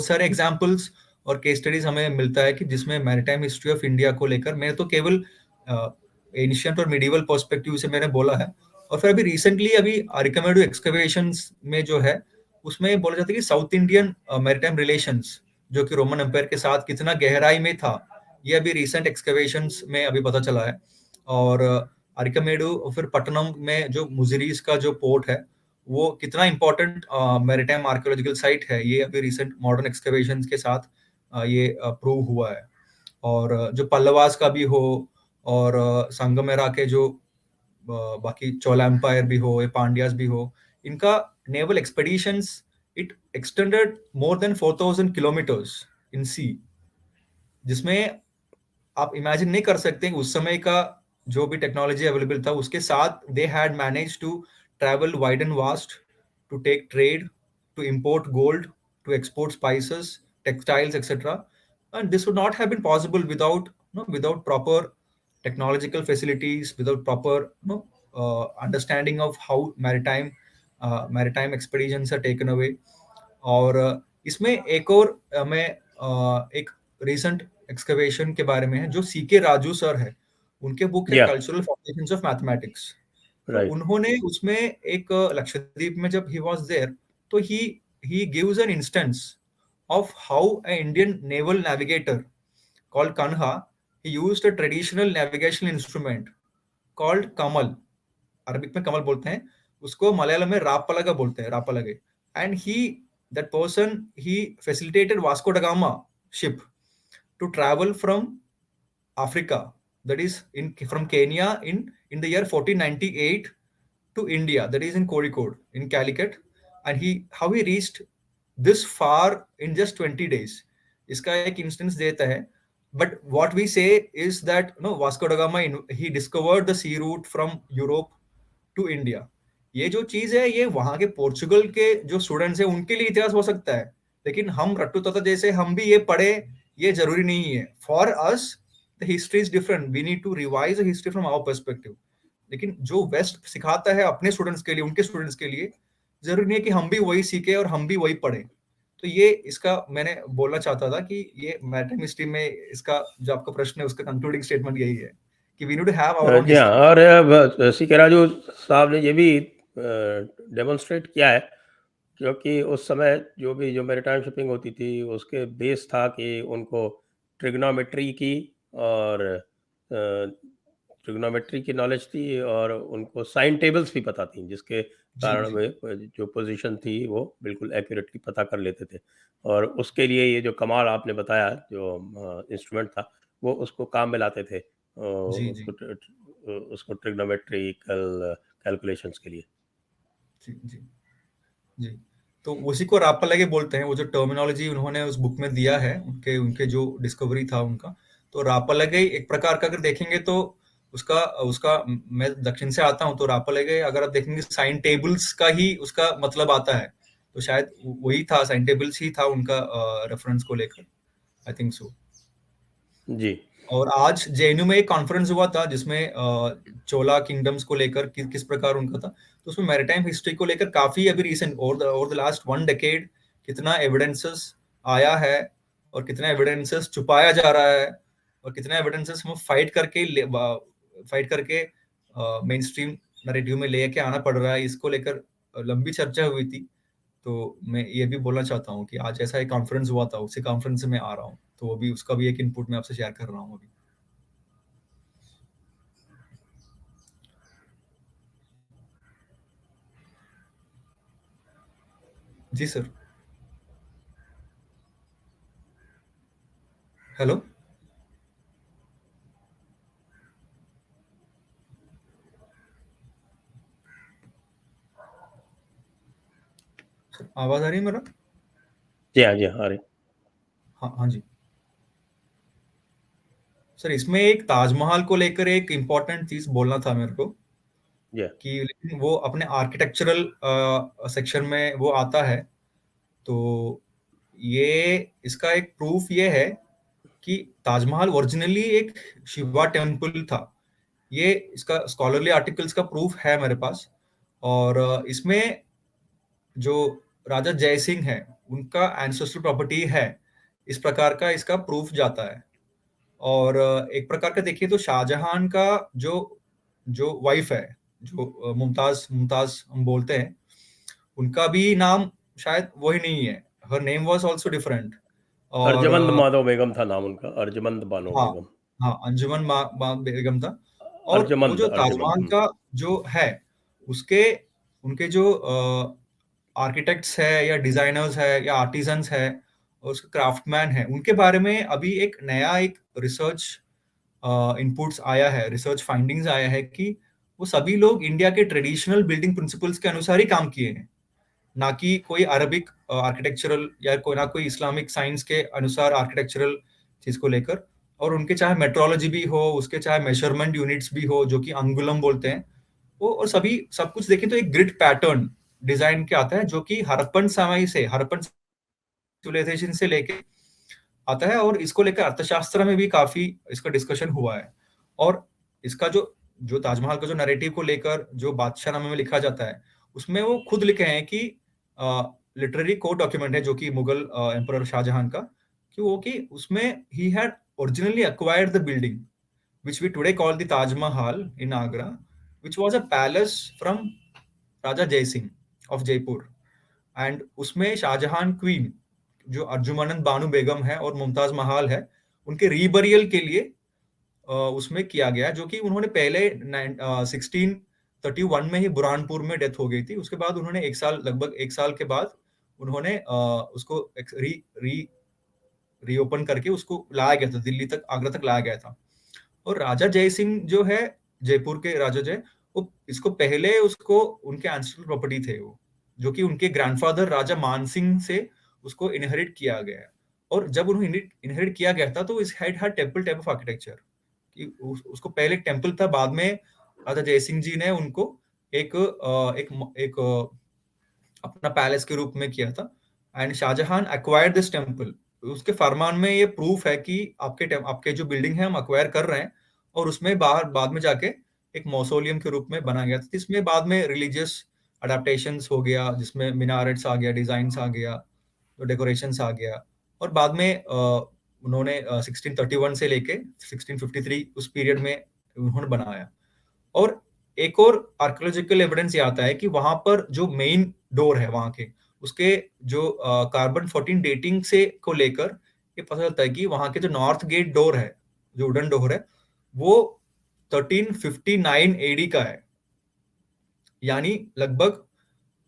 Speaker 2: सारे एग्जाम्पल्स और केस स्टडीज हमें मिलता है कि जिसमें मैरीटाइम हिस्ट्री ऑफ इंडिया को लेकर मैं तो केवल एंशिएंट और मिडिवल पर्सपेक्टिव से मैंने बोला है। और फिर अभी रिसेंटली अभी अरिकमेडू एक्सकवेशंस में जो है उसमें बोला जाता है कि साउथ इंडियन मैरीटाइम रिलेशंस जो कि रोमन एम्पायर के साथ कितना गहराई में था, ये अभी रिसेंट एक्सकवेशंस में अभी पता चला है। और अरिकमेडू और फिर पटनम में जो मुजिरीज का जो पोर्ट है वो कितना इंपॉर्टेंट मैरीटाइम आर्कियोलॉजिकल साइट है, ये अभी रिसेंट मॉडर्न एक्सकवेशंस के साथ ये प्रूव हुआ है। और जो पल्लवास का भी हो और संगमेरा के जो बाकी चोला एम्पायर भी हो या पांड्यास भी हो, इनका naval expeditions it extended more than 4000 kilometres in sea, जिसमें आप इमेजिन नहीं कर सकते उस समय का जो भी टेक्नोलॉजी अवेलेबल था उसके साथ they had manage to travel wide and vast to take trade, to import gold, to export spices, textiles etcetera. And this would not have been possible without proper technological facilities, without proper understanding of how maritime expeditions are taken away. और इसमें एक और मैं एक recent excavation के बारे में है जो सीके राजू सर है, उनके बुक है
Speaker 1: या
Speaker 2: कल्चरल फाउंडेशंस ऑफ मैथमेटिक्स। तो
Speaker 1: राइट
Speaker 2: उन्होंने उसमें एक लक्षद्वीप में जब ही वाज देयर, तो he gives an instance of how an Indian naval navigator called Kanha, he used a traditional navigational instrument called kamal. Arabic में कमल बोलते हैं उसको, मलयालम में रापलगा बोलते हैं, रापलगे। And that person he facilitated Vasco da Gama ship to travel from Africa, that is from Kenya in the year 1498 to India, that is in Kozhikode in Calicut, and how he reached this far in just 20 days. इसका एक instance देता है। But what we say is that Vasco da Gama he discovered the sea route from Europe to India. ये जो चीज है ये वहां के पोर्चुगल के जो स्टूडेंट्स हैं उनके लिए इतिहास हो सकता है, लेकिन हम रट्टू तथा जैसे हम भी ये पढ़े, ये जरूरी नहीं है। For us the history is different, we need to revise the history from our perspective. लेकिन जो वेस्ट सिखाता है अपने स्टूडेंट्स के लिए, उनके स्टूडेंट्स के लिए, जरूरी नहीं है कि हम भी वही सीखे और हम भी वही पढ़े। तो ये इसका मैंने बोलना चाहता था कि ये मैरिटाइम हिस्ट्री में इसका जो आपका प्रश्न है उसका कंक्लूडिंग स्टेटमेंट यही है कि we need to have our own
Speaker 1: जी हाँ।
Speaker 2: हिस्ट्री।
Speaker 1: और सीके राजू साहब ने ये भी डेमोन्स्ट्रेट किया है, क्योंकि उस समय जो मैरीटाइम शिपिंग होती थी उसके बेस था कि उनको ट्रिग्नोमेट्री की और ट्रिग्नोमेट्री की नॉलेज थी और उनको साइन टेबल्स भी पता थी, जिसके
Speaker 2: जी
Speaker 1: कारण
Speaker 2: जी
Speaker 1: में जो पोजीशन थी वो बिल्कुल एक्यूरेटली पता कर लेते थे। और उसके लिए ये जो कमाल आपने बताया जो इंस्ट्रूमेंट था वो उसको काम में लाते थे,
Speaker 2: जी जी
Speaker 1: उसको ट्रिग्नोमेट्रिकल कैलकुलेशंस के लिए।
Speaker 2: जी जी जी। तो उसी को रापलगे बोलते हैं, वो जो टर्मिनोलॉजी उन्होंने उस बुक में दिया है, उनके उनके जो डिस्कवरी था उनका। तो रापलगे एक प्रकार का अगर देखेंगे तो उसका उसका मैं दक्षिण से आता हूँ, तो रापलगे अगर आप देखेंगे साइन टेबल्स का ही उसका मतलब आता है, तो शायद वही था, साइन टेबल्स ही था उनका रेफरेंस को लेकर, आई थिंक सो।
Speaker 1: जी
Speaker 2: और आज जेएनयू में एक कॉन्फ्रेंस हुआ था जिसमें चोला किंगडम्स को लेकर किस प्रकार उनका था, तो उसमें मैरिटाइम हिस्ट्री को लेकर काफी अभी recent over the last 1 decade कितना एविडेंसेस आया है और कितना एविडेंसेस छुपाया जा रहा है और कितना एविडेंसेस हम फाइट करके मेन स्ट्रीम नैरेटिव में लेके आना पड़ रहा है, इसको लेकर लंबी चर्चा हुई थी। तो मैं ये भी बोलना चाहता हूँ कि आज ऐसा एक कॉन्फ्रेंस हुआ था, उसी कॉन्फ्रेंस से मैं आ रहा हूँ, तो वो भी उसका भी एक इनपुट मैं आपसे शेयर कर रहा हूँ अभी। जी सर। हेलो। आवाज आ रही है मेरा?
Speaker 1: जी हाँ, जी हाँ, अरे
Speaker 2: हाँ हाँ जी सर, इसमें एक ताजमहल को लेकर एक इम्पोर्टेंट चीज बोलना था मेरे को,
Speaker 1: जी
Speaker 2: कि लेकिन वो अपने आर्किटेक्चरल सेक्शन में वो आता है। तो ये इसका एक प्रूफ ये है कि ताजमहल ओरिजिनली एक शिवा टेम्पल था। ये इसका स्कॉलरली आर्टिकल्स का प्रूफ है मेरे पास। और इसमें जो राजा जय सिंह है, उनका एंसेस्ट्रल प्रॉपर्टी है, इस प्रकार का इसका प्रूफ जाता है। और एक प्रकार का देखिए तो शाहजहां का जो जो वाइफ है, जो मुमताज मुमताज हम बोलते हैं, उनका भी नाम शायद वही नहीं है। Her name was also different. और
Speaker 1: अर्जमंद माधव बेगम था नाम उनका, अर्जमंद बानो
Speaker 2: हाँ
Speaker 1: बेगम।
Speaker 2: हाँ, अंजुमन बेगम था। और वो
Speaker 1: अर्जमंद
Speaker 2: जो
Speaker 1: अर्जमंद
Speaker 2: ताजमहल का जो है, उसके उनके जो आर्किटेक्ट्स है या डिजाइनर्स है या आर्टिजन्स है और उसके क्राफ्टमैन है, उनके बारे में अभी एक नया एक रिसर्च इनपुट्स आया है, रिसर्च फाइंडिंग्स आया है कि वो सभी लोग इंडिया के ट्रेडिशनल बिल्डिंग प्रिंसिपल्स के अनुसार ही काम किए हैं, ना कि कोई अरबिक आर्किटेक्चरल या कोई ना कोई इस्लामिक साइंस के अनुसार आर्किटेक्चरल चीज को लेकर। और उनके चाहे मेट्रोलॉजी भी हो, उसके चाहे मेजरमेंट यूनिट्स भी हो जो कि अंगुलम बोलते हैं, वो और सभी सब कुछ देखें तो एक ग्रिड पैटर्न डिजाइन के आता है, जो कि हड़प्पन समय से, हड़प्पन सिविलाइजेशन से लेके आता है। और इसको लेकर अर्थशास्त्र में भी काफी इसका डिस्कशन हुआ है। और इसका जो जो ताजमहल का जो नैरेटिव को लेकर जो बादशाहनामे में लिखा जाता है, उसमें वो खुद लिखे हैं कि लिटरेरी कोर्ट डॉक्यूमेंट है जो कि मुगल एम्परर शाहजहां का, कि वो कि उसमें he had originally acquired the building which we today call the Taj Mahal in Agra, which was a palace from Raja Jai Singh of Jaipur. And उसमें शाहजहां क्वीन जो अर्जुमंद बानो बेगम है और मुमताज महल है, उनके रीबरियल के लिए उसमें किया गया, जो कि उन्होंने पहले 1631 में ही बुरहानपुर में डेथ हो गई थी। उसके बाद उन्होंने एक साल, लगभग एक साल के बाद उन्होंने उसको री री रीओपन करके उसको लाया गया था, दिल्ली तक, आगरा तक लाया गया था। और राजा जय सिंह जो है, जयपुर के राजा जय, वो इसको पहले उसको उनके एंसेस्ट्रल प्रॉपर्टी थे वो, जो कि उनके ग्रैंडफादर राजा मान सिंह से उसको इनहेरिट किया गया है। और जब उन्हें इनहेरिट किया गया था तो इस head had temple type of architecture, कि उसको पहले एक टेम्पल था, बाद में राजा जय सिंह जी ने उनको एक एक अपना पैलेस के रूप में किया था। And Shah Jahan acquired this temple. उसके फरमान में ये प्रूफ है कि आपके जो बिल्डिंग है हम अक्वायर कर रहे हैं। और उसमें बाहर बाद में जाके एक मौसोलियम के रूप में बना गया था, जिसमें बाद में रिलीजियस अडेप्टेशंस हो गया, जिसमें मिनारेट्स आ गया, डिजाइन आ गया, तो डेकोरेशंस आ गया। और बाद में उन्होंने 1631 से लेके 1653 उस पीरियड में उन्होंने बनाया। और एक और आर्कियोलॉजिकल एविडेंस ये आता है कि वहां पर जो मेन डोर है वहां के, उसके जो कार्बन 14 डेटिंग से को लेकर ये पता चलता है कि वहां के जो नॉर्थ गेट डोर है, जो वुडन डोर है, वो 1359 एडी का है। यानी लगभग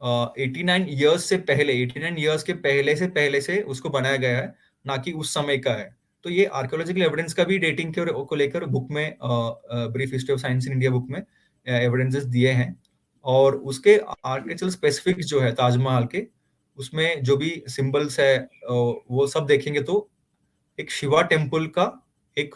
Speaker 2: 89 ईयर्स से पहले, 89 ईयर्स के पहले से उसको बनाया गया है, ना कि उस समय का है। तो ये आर्कियोलॉजिकल एविडेंस का भी डेटिंग के को लेकर बुक में, brief history of science in India book में एविडेंसेस दिए हैं। और उसके आर्किटेक्चरल स्पेसिफिक्स जो है ताजमहल के, उसमें जो भी सिंबल्स है वो सब देखेंगे तो एक शिवा टेम्पल का एक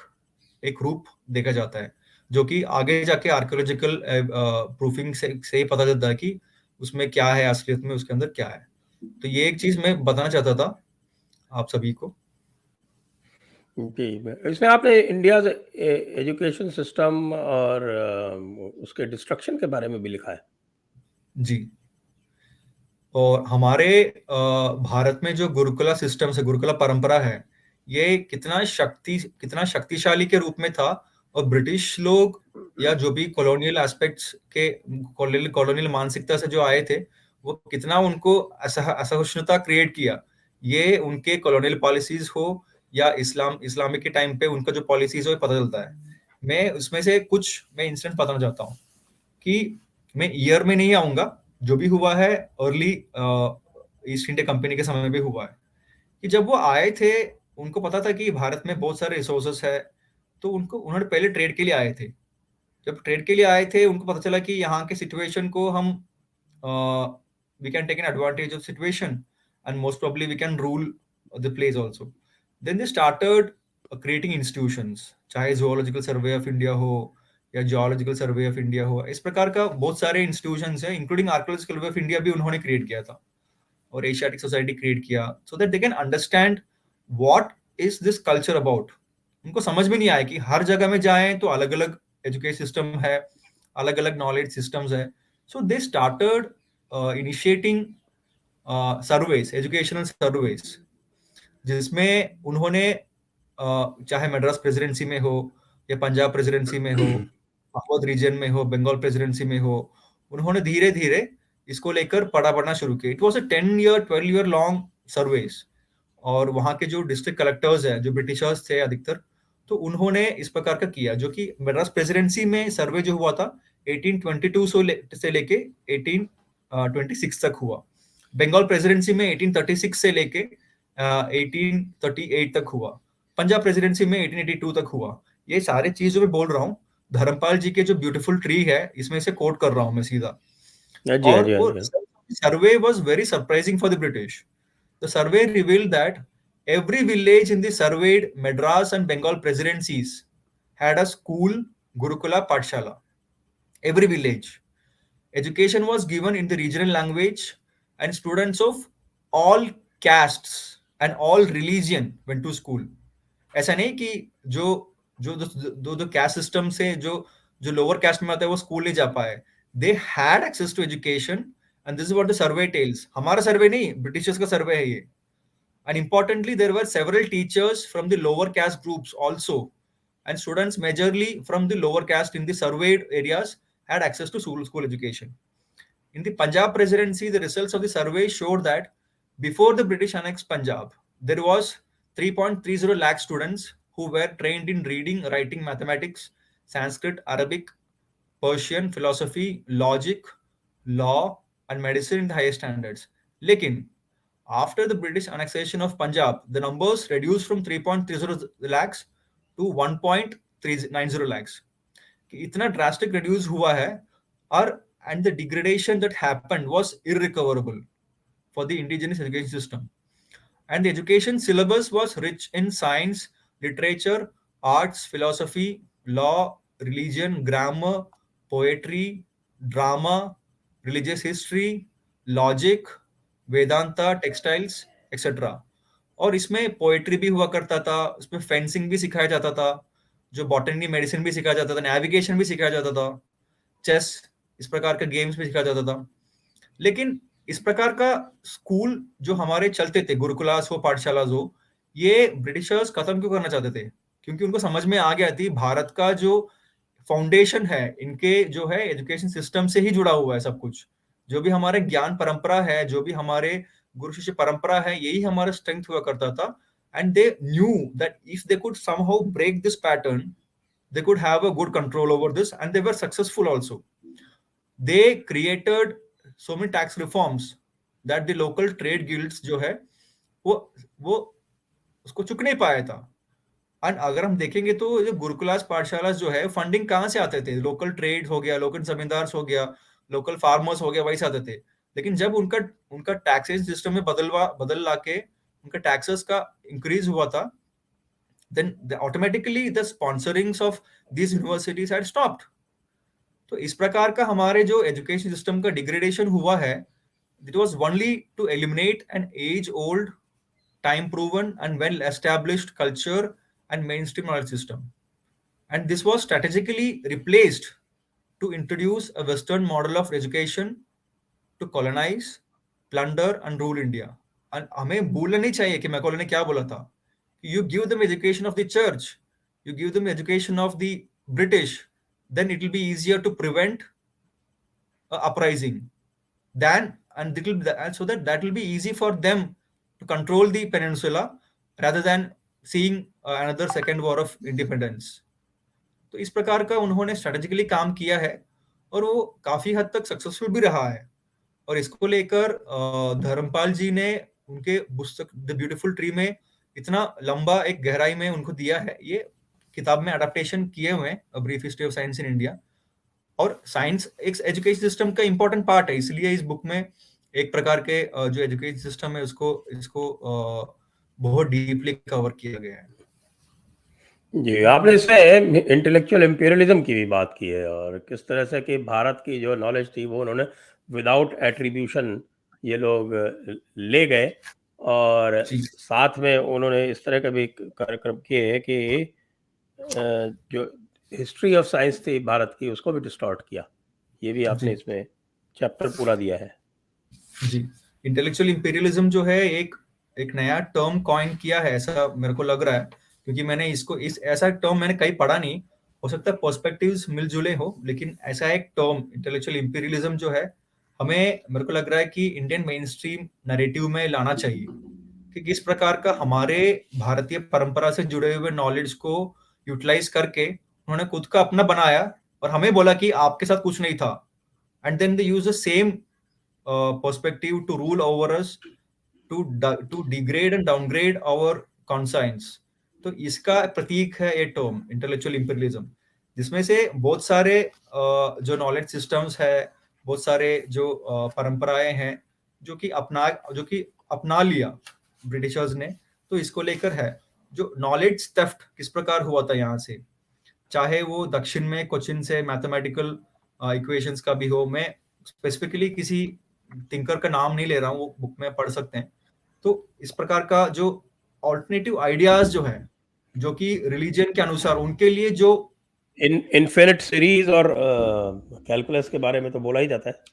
Speaker 2: एक रूप देखा जाता है, जो कि आगे जाके आर्कियोलॉजिकल प्रूफिंग से ही पता चलता है कि उसमें क्या है, असलियत में उसके अंदर क्या है। तो ये एक चीज मैं बताना चाहता था आप सभी को।
Speaker 1: जी, इसमें आपने इंडिया एजुकेशन सिस्टम और उसके डिस्ट्रक्शन के बारे में भी लिखा है।
Speaker 2: जी। और हमारे भारत में जो गुरुकुला सिस्टम से, गुरुकुला परंपरा है, ये कितना शक्तिशाली के रूप में था। और ब्रिटिश लोग या जो भी कॉलोनियल एस्पेक्ट्स के, कॉलोनियल मानसिकता से जो आए थे, वो कितना उनको असहिष्णुता क्रिएट किया, ये उनके कॉलोनियल पॉलिसीज हो या इस्लामिक के टाइम पे उनका जो पॉलिसीज हो, ये पता चलता है। मैं उसमें से कुछ मैं इंसिडेंट बताना चाहता हूँ, कि मैं ईयर में नहीं आऊंगा, जो भी हुआ है अर्ली ईस्ट इंडिया कंपनी के समय भी हुआ है कि जब वो आए थे, उनको पता था कि भारत में बहुत सारे रिसोर्सेस है, तो उन्होंने पहले ट्रेड के लिए आए थे। जब ट्रेड के लिए आए थे, उनको पता चला कि यहाँ के सिचुएशन को हम we can take an advantage of situation and most probably we can rule the place also. Then they started creating institutions, चाहे जुओलॉजिकल सर्वे ऑफ इंडिया हो या जियोलॉजिकल सर्वे ऑफ इंडिया हो, इस प्रकार का बहुत सारे इंस्टीट्यूशंस हैं, including archaeological survey of India भी उन्होंने क्रिएट किया था और एशियाटिक सोसाइटी क्रिएट किया, so that they can understand what is this culture about. उनको समझ में नहीं आया कि हर जगह में जाएं तो अलग अलग एजुकेशन सिस्टम है, अलग अलग नॉलेज सिस्टम्स है। So they started initiating surveys, educational surveys, जिसमें उन्होंने चाहे मद्रास प्रेसिडेंसी में हो या पंजाब प्रेसिडेंसी में हो, अवध रीजन में हो, बंगाल प्रेसिडेंसी में हो, उन्होंने धीरे धीरे इसको लेकर पढ़ना शुरू किया। It was a 10 year 12 year long surveys, और वहां के जो डिस्ट्रिक्ट कलेक्टर्स है, जो ब्रिटिशर्स थे अधिकतर, तो उन्होंने इस प्रकार का किया, जो कि मद्रास प्रेसिडेंसी में सर्वे जो हुआ था 1822 से लेके 1826 तक हुआ। बंगाल प्रेसिडेंसी में 1836 से लेके 1838 तक हुआ। पंजाब प्रेसिडेंसी में 1882 तक हुआ। ये सारे चीज जो मैं बोल रहा हूँ, धर्मपाल जी के जो ब्यूटीफुल ट्री है, इसमें से कोट कर रहा हूँ मैं सीधा।
Speaker 1: हाँ जी, हाँ
Speaker 2: और
Speaker 1: जी, हाँ
Speaker 2: वो
Speaker 1: जी, हाँ।
Speaker 2: सर्वे was very surprising for the British. The survey revealed that every village in the surveyed Madras and Bengal presidencies had a school, Gurukula Pathshala. Every village. Education was given in the regional language, and students of all castes and all religion went to school. ऐसा नहीं कि जो जो दो दो cast system से जो जो लोअर कैस्ट में आता है वो स्कूल नहीं जा पाए, they had access to education, and this is what the survey tells. हमारा सर्वे नहीं, ब्रिटिशर्स का सर्वे है ये। And importantly, there were several teachers from the lower caste groups also, and students majorly from the lower caste in the surveyed areas had access to school education. In the Punjab presidency, the results of the survey showed that before the British annexed Punjab, there was 3.30 lakh students who were trained in reading, writing, mathematics, Sanskrit, Arabic, Persian, philosophy, logic, law, and medicine in the highest standards. Lekin, after the British annexation of Punjab, the numbers reduced from 3.30 lakhs to 1.390 lakhs. कि इतना drastic reduce हुआ है, और and the degradation that happened was irrecoverable for the indigenous education system. And the education syllabus was rich in science, literature, arts, philosophy, law, religion, grammar, poetry, drama, religious history, logic, Vedanta, textiles etcetera. और इसमें poetry भी हुआ करता था, उसमें fencing भी सिखाया जाता था, जो बॉटनी मेडिसिन भी सिखाया जाता था, नेविगेशन भी सिखाया जाता था, चेस, इस प्रकार का गेम्स भी सिखाया जाता था। लेकिन इस प्रकार का स्कूल जो हमारे चलते थे, गुरुकुलास हो, पाठशालास हो, ये ब्रिटिशर्स खत्म क्यों करना चाहते थे? क्योंकि उनको समझ में आ गया थी भारत का जो फाउंडेशन है, इनके जो है एजुकेशन सिस्टम से ही जुड़ा हुआ है सब कुछ। जो भी हमारे ज्ञान परंपरा है, जो भी हमारे गुरु शिष्य परंपरा है, यही हमारा स्ट्रेंथ हुआ करता था। And they knew that if they could somehow break this pattern, they could have a good control over this, and they were successful also. They created so many tax reforms that the local trade guilds जो है वो उसको चुक नहीं पाया था। And अगर हम देखेंगे तो जो गुरुकुलास पाठशालास जो है, फंडिंग कहाँ से आते थे? लोकल ट्रेड हो गया, लोकल जमींदार हो गया, लोकल फार्मर्स हो गया, वही से आते थे। लेकिन जब उनका उनका टैक्सेशन सिस्टम में बदल लाके उनका टैक्सेस का इंक्रीज हुआ था, then automatically the sponsorings of these universities had stopped. तो इस प्रकार का हमारे जो एजुकेशन सिस्टम का डिग्रेडेशन हुआ है, it was only to eliminate an age old, time proven and well established culture and mainstream knowledge system. And this was strategically replaced to introduce a Western model of education to colonize, plunder and rule India. And हमें भूलना नहीं चाहिए कि Macaulay ने क्या बोला था, you give them education of the church, you give them education of the British, then it will be easier to prevent a uprising than, and it will be, and so that will be easy for them to control the peninsula rather than seeing another second war of independence. तो इस प्रकार का उन्होंने strategically काम किया है, और वो काफी हद तक सक्सेसफुल भी रहा है। और इसको लेकर धर्मपाल जी ने उनके पुस्तक द ब्यूटीफुल ट्री में इतना लंबा एक गहराई में उनको दिया है। ये किताब में अडेप्टेशन किए हुए हैं, अ brief history of science in India. और साइंस एक एजुकेशन सिस्टम का इंपॉर्टेंट पार्ट है, इसलिए इस बुक में एक प्रकार के जो एजुकेशन सिस्टम है उसको इसको बहुत डीपली कवर किया गया है।
Speaker 1: जी, आपने इसमें इंटेलेक्चुअल इंपीरियलिज्म की भी बात की है, और किस तरह से कि भारत की जो नॉलेज थी वो उन्होंने विदाउट एट्रीब्यूशन ये लोग ले गए, और
Speaker 2: जी
Speaker 1: साथ में उन्होंने इस तरह के भी कार्यक्रम किए कि जो हिस्ट्री ऑफ साइंस थी भारत की उसको भी डिस्टॉर्ट किया। ये भी आपने
Speaker 2: जी
Speaker 1: इसमें चैप्टर पूरा दिया है।
Speaker 2: जी इंटेलेक्चुअल इंपीरियलिज्म जो है एक नया टर्म कॉइन किया है, ऐसा मेरे को लग रहा है, क्योंकि मैंने इसको इस ऐसा टर्म मैंने कहीं पढ़ा नहीं। हो सकता है पर्सपेक्टिव्स मिलजुले हो, लेकिन ऐसा एक टर्म इंटेलेक्चुअल इंपीरियलिज्म जो है हमें, मेरे को लग रहा है कि इंडियन मेन स्ट्रीम नैरेटिव में लाना चाहिए कि किस प्रकार का हमारे भारतीय परंपरा से जुड़े हुए नॉलेज को यूटिलाइज करके उन्होंने खुद का अपना बनाया और हमें बोला कि आपके साथ कुछ नहीं था, and then they use the same perspective to rule over us, to degrade and downgrade our conscience। तो इसका प्रतीक है ये टर्म इंटेलेक्चुअल इंपीरियलिज्म, जिसमें से बहुत सारे जो नॉलेज सिस्टम्स है, बहुत सारे जो परंपराएं हैं जो कि अपना लिया ब्रिटिशर्स ने। तो इसको लेकर है जो नॉलेज थेफ्ट किस प्रकार हुआ था यहाँ से, चाहे वो दक्षिण में कोचिन से मैथमेटिकल इक्वेशंस का भी हो। मैं स्पेसिफिकली किसी थिंकर का नाम नहीं ले रहा हूँ, वो बुक में पढ़ सकते हैं। तो इस प्रकार का जो ऑल्टरनेटिव आइडियाज जो है, जो कि रिलीजन के अनुसार उनके लिए जो
Speaker 1: इनफिनिट सीरीज और कैलकुलस के बारे में तो बोला ही जाता है।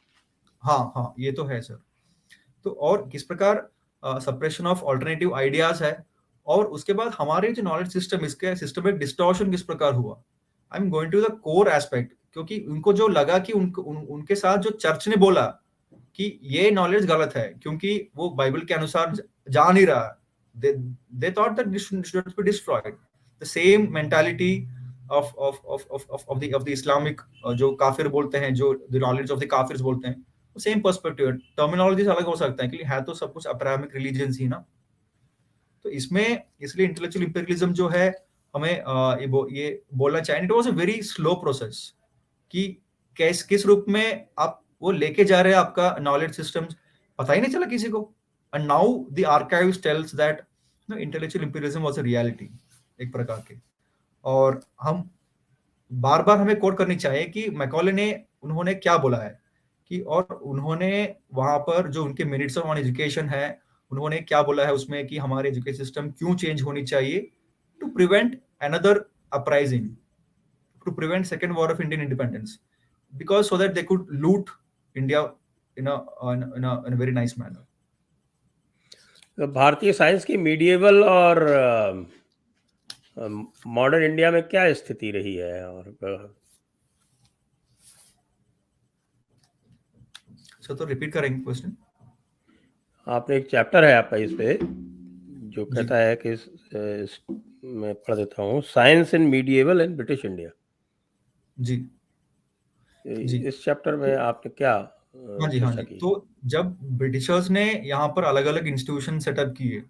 Speaker 2: हाँ हाँ ये तो है सर। तो और किस प्रकार सप्रेशन ऑफ ऑल्टरनेटिव आइडियाज है, और उसके बाद हमारे जो नॉलेज सिस्टम, इसके सिस्टमिक डिस्टॉर्शन किस प्रकार हुआ। I am going to the core aspect, क्योंकि उनको जो लगा कि उनके साथ जो चर्च ने बोला कि ये नॉलेज गलत है क्योंकि वो बाइबल के अनुसार जा नहीं रहा, they thought that this should be destroyed। the same mentality of the Islamic जो काफिर बोलते हैं, जो the knowledge of the काफिर बोलते हैं, सेम पर्सपेक्टिव है। टर्मिनोलॉजीज अलग हो सकता है क्योंकि है तो सब कुछ अब्राहमिक रिलीजन ही ना। तो इसमें इसलिए इंटेलेक्चुअल इंपीरियलिज्म जो है हमें ये बोलना चाहिए, it was a very slow process कि किस रूप में आप वो लेके जा रहे हैं आपका नॉलेज सिस्टम, पता ही नहीं चला किसी को। And now the archives tells that intellectual imperialism was a reality एक प्रकार के। और हम बार बार हमें कोट करनी चाहिए कि मैकॉले ने उन्होंने क्या बोला है कि, और उन्होंने वहां पर जो उनके मिनट्स ऑन एजुकेशन है उन्होंने क्या बोला है उसमें कि हमारे एजुकेशन सिस्टम क्यों चेंज होनी चाहिए to prevent another uprising, to prevent second war of Indian independence, because so that they could loot India in a very nice manner।
Speaker 1: तो भारतीय साइंस की मीडिएवल और मॉडर्न इंडिया में क्या स्थिति रही है, और
Speaker 2: सर तो रिपीट करेंगे क्वेश्चन।
Speaker 1: आपने एक चैप्टर है आपका इस पे जो
Speaker 2: जी
Speaker 1: कहता है कि मैं पढ़ देता हूँ, science in medieval and British India.
Speaker 2: जी जी
Speaker 1: इस चैप्टर में आपने क्या
Speaker 2: हाँ जी
Speaker 1: चर्चा की?
Speaker 2: तो जब ब्रिटिशर्स ने यहाँ पर अलग अलग इंस्टीट्यूशन सेटअप किए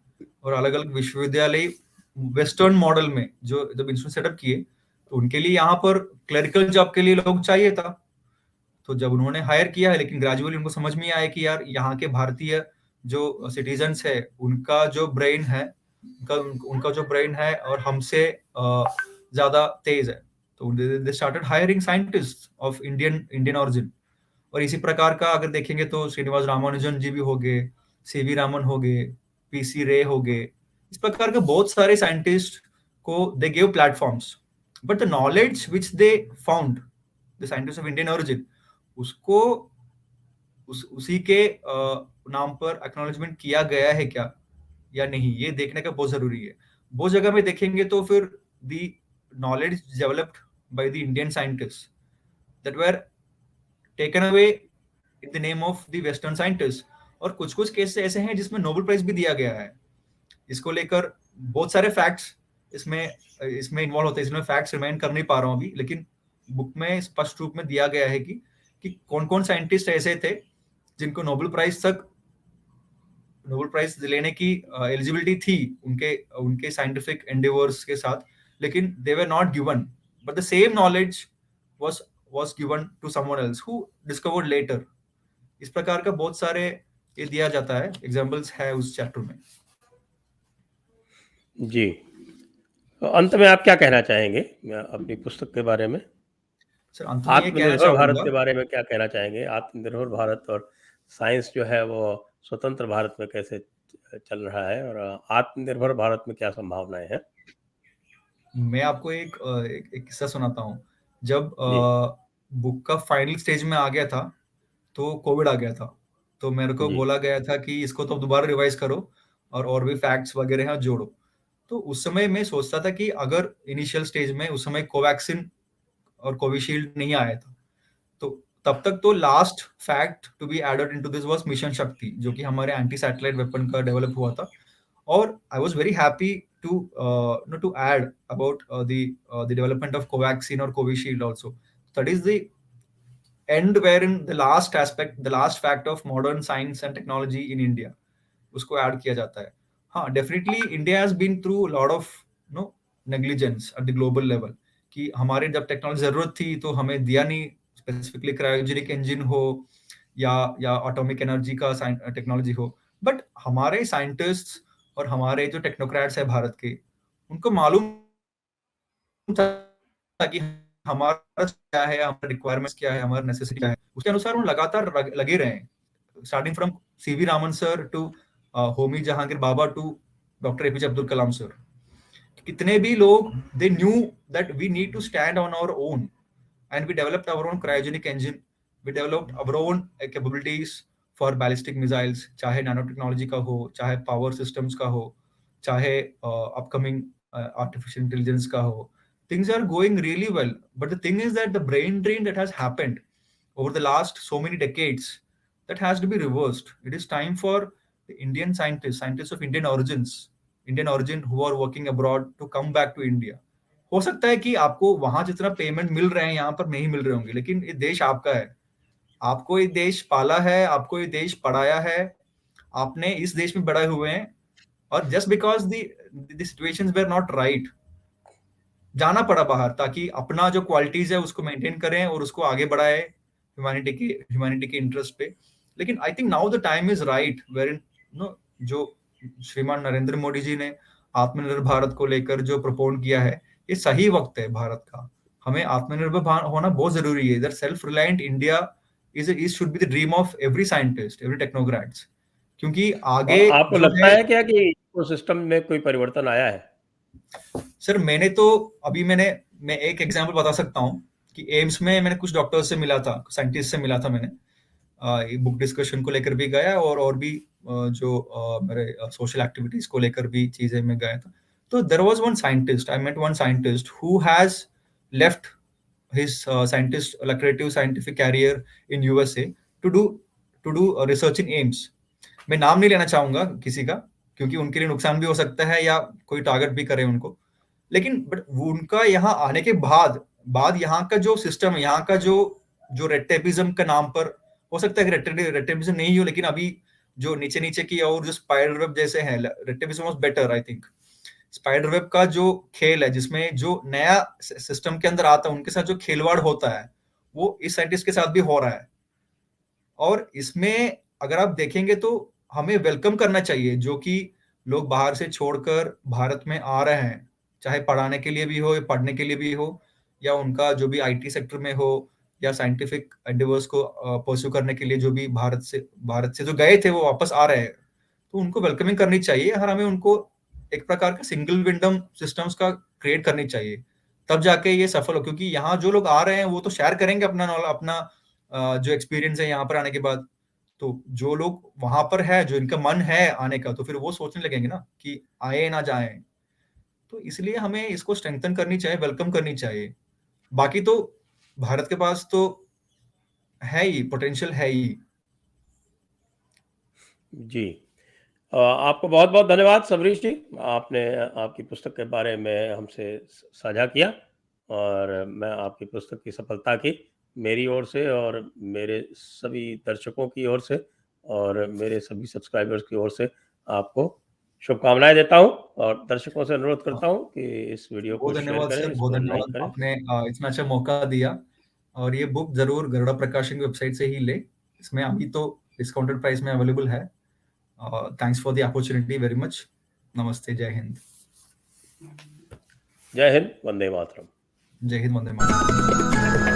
Speaker 2: और अलग अलग विश्वविद्यालय वेस्टर्न मॉडल में जो जब इंस्टीट्यूशन सेटअप किए, तो उनके लिए यहाँ पर क्लरिकल जॉब के लिए लोग चाहिए था। तो जब उन्होंने हायर किया है, लेकिन ग्रेजुअली उनको समझ में आया कि यार यहाँ के भारतीय जो सिटीजन्स है उनका जो ब्रेन है उनका जो ब्रेन है और हमसे ज्यादा तेज है। तो they started hiring scientist of Indian origin. और इसी प्रकार का अगर देखेंगे तो श्रीनिवास रामानुजन जी भी हो गए, सीवी रामन हो गए, पीसी रे हो गए, इस प्रकार के बहुत सारे साइंटिस्ट को they give platforms. But the knowledge which they found, the scientist of Indian origin, उसको उसी के नाम पर एक्नॉलेजमेंट किया गया है क्या या नहीं, ये देखने का बहुत जरूरी है। बहुत जगह में देखेंगे तो फिर the knowledge developed by the Indian scientist that where taken away in the name of the western scientist. और कुछ कुछ केस ऐसे हैं जिसमें नोबेल प्राइज भी दिया गया है। इसको लेकर बहुत सारे फैक्ट्स इसमें इन्वॉल्व होते हैं, इसमें फैक्ट्स रिमाइंड कर नहीं पा रहा हूं अभी, लेकिन बुक में स्पष्ट रूप में दिया गया है कि कौन कौन साइंटिस्ट ऐसे थे जिनको नोबेल प्राइज लेने की एलिजिबिलिटी थी उनके उनके साइंटिफिक एंडेवर्स के साथ, लेकिन they were not given, but the same knowledge was given to someone else who discovered later. इस प्रकार का बहुत सारे ये दिया जाता है, एग्जांपल्स है उस चैप्टर में।
Speaker 1: जी, तो अंत में आप क्या कहना चाहेंगे अपनी पुस्तक के बारे में?
Speaker 2: सर अंत में ये कहना
Speaker 1: आत्मनिर्भर भारत
Speaker 2: चाहूंगा,
Speaker 1: के बारे में क्या कहना चाहेंगे? आत्मनिर्भर भारत और साइंस जो है वो स्वतंत्र भारत में कैसे चल रहा है, और आत्मनिर्भर भारत में क्या संभावनाएं हैं?
Speaker 2: मैं आपको एक किस्सा सुनाता हूँ। जब
Speaker 1: जी,
Speaker 2: बुक का फाइनल स्टेज में आ गया था, तो कोविड आ गया था। तो मेरे को
Speaker 1: जी,
Speaker 2: बोला गया था कि इसको तो दोबारा रिवाइज करो और भी फैक्ट्स वगैरह हैं जोड़ो। तो उस समय मैं सोचता था कि अगर इनिशियल स्टेज में उस समय कोवैक्सिन और कोविशील्ड नहीं आया था, तो तब तक तो last fact to be added into this was mission Shakti, जो कि हमारे एंटी सैटेलाइट वेपन का डेवलप हुआ था। और I was very happy to add about the development of Covaxin or Covishield also. That is the end wherein the last aspect, the last fact of modern science and technology in India, उसको add किया जाता है। हाँ, definitely India has been through lot of no negligence at the global level, कि हमारे जब technology जरूरत थी तो हमें दिया नहीं, स्पेसिफिकली क्रायोजेनिक इंजन हो या एटॉमिक एनर्जी का टेक्नोलॉजी हो। बट हमारे साइंटिस्ट और हमारे जो टेक्नोक्रेट्स है भारत के, उनको मालूम था कि हमारा क्या है, हमारे रिक्वायरमेंट्स क्या है, हमारा नेसेसिटी क्या है, उसके अनुसार वो लगातार लगे रहे, starting from CV Raman sir to Homi Jehangir Bhabha to doctor APJ Abdul Kalam sir. कितने भी लोग, they knew that we need to stand on our own, and we developed our own cryogenic engine. We developed our own capabilities for ballistic missiles, चाहे nanotechnology का हो, चाहे power systems का हो, चाहे upcoming artificial intelligence का हो. Things are going really well, but the thing is that the brain drain that has happened over the last so many decades, that has to be reversed. It is time for the Indian scientists of Indian origin who are working abroad to come back to India. हो सकता है कि आपको वहां जितना payment मिल रहे हैं यहाँ पर नहीं मिल रहे होंगे, लेकिन ये देश आपका है, आपको ये देश पाला है, आपको ये देश पढ़ाया है, आपने इस देश में बड़े हुए हैं, और just because the situations were not right, जाना पड़ा बाहर ताकि अपना जो क्वालिटीज है उसको मेंटेन करें और उसको आगे बढ़ाए ह्यूमैनिटी के इंटरेस्ट पे। लेकिन I think now the time is right where no, जो श्रीमान नरेंद्र मोदी जी ने आत्मनिर्भर भारत को लेकर जो प्रपोन किया है, ये सही वक्त है भारत का। हमें आत्मनिर्भर होना बहुत जरूरी है। इधर self reliant India is should be the dream of every scientist, every technocrats, क्योंकि
Speaker 1: और
Speaker 2: आगे
Speaker 1: आपको
Speaker 2: जो
Speaker 1: लगता
Speaker 2: है।
Speaker 1: है क्या कि इकोसिस्टम में कोई परिवर्तन आया है?
Speaker 2: सर मैं एक एग्जांपल बता सकता हूँ कि एम्स में मैंने कुछ डॉक्टर्स से मिला था, साइंटिस्ट से मिला था मैंने, बुक डिस्कशन को लेकर भी गया और भी जो मेरे सोशल एक्टिविटीज को लेकर भी चीजें में गया था। तो there was one scientist, I met one scientist who has left his lucrative scientific career in USA to do research in AIIMS. मैं नाम नहीं लेना चाहूंगा किसी का, क्योंकि उनके लिए नुकसान भी हो सकता है या कोई टारगेट भी करे उनको। लेकिन बट उनका यहाँ आने के बाद यहाँ का जो सिस्टम है, यहाँ का जो रेड टेपिज्म के नाम पर, हो सकता है कि रेड टेपिज्म नहीं हो, लेकिन अभी जो नीचे नीचे की और जो स्पाइडर वेब जैसे हैं, red tapism was better I think. Spider web का जो खेल है, जिसमें जो नया सिस्टम के अंदर आता है उनके साथ जो खेलवाड़ होता है, वो इस साइंटिस्ट के साथ भी हो रहा है। और इसमें अगर आप देखेंगे तो हमें वेलकम करना चाहिए, जो कि लोग बाहर से छोड़कर भारत में आ रहे हैं, चाहे पढ़ाने के लिए भी हो या पढ़ने के लिए भी हो, या उनका जो भी आईटी सेक्टर में हो या साइंटिफिक एंडेवर्स को परस्यू करने के लिए जो भी भारत से जो गए थे वो वापस आ रहे हैं, तो उनको वेलकमिंग करनी चाहिए। हर हमें उनको एक प्रकार का सिंगल विंडम सिस्टम्स का क्रिएट करनी चाहिए, तब जाके ये सफल हो। क्योंकि यहाँ जो लोग आ रहे हैं वो तो शेयर करेंगे अपना जो एक्सपीरियंस है यहाँ पर आने के बाद। तो जो लोग वहां पर है, जो इनका मन है आने का, तो फिर वो सोचने लगेंगे ना कि आए ना जाए। तो इसलिए हमें इसको स्ट्रेंथन करनी चाहिए, वेलकम करनी चाहिए। बाकी तो भारत के पास तो है ही, पोटेंशियल है ही।
Speaker 1: जी, आपको बहुत बहुत धन्यवाद सबरीश जी, आपने आपकी पुस्तक के बारे में हमसे साझा किया, और मैं आपकी पुस्तक की सफलता की मेरी ओर से और मेरे सभी दर्शकों की ओर से और मेरे सभी सब्सक्राइबर्स की ओर से आपको शुभकामनाएं देता हूं और दर्शकों से अनुरोध करता हूं कि इस वीडियो को
Speaker 2: बहुत
Speaker 1: शेयर
Speaker 2: धन्यवाद
Speaker 1: करें,
Speaker 2: सर, बहुत
Speaker 1: इसको लाइक
Speaker 2: धन्यवाद।
Speaker 1: करें।
Speaker 2: आपने इतना अच्छा मौका दिया और ये बुक जरूर गरुड़ा प्रकाशन की वेबसाइट से ही ले। इसमें अभी तो डिस्काउंटेड प्राइस में अवेलेबल है। Thanks for the opportunity very much. नमस्ते, जय हिंद।
Speaker 1: जय हिंद, वंदे मातरम।
Speaker 2: जय हिंद, वंदे मातरम।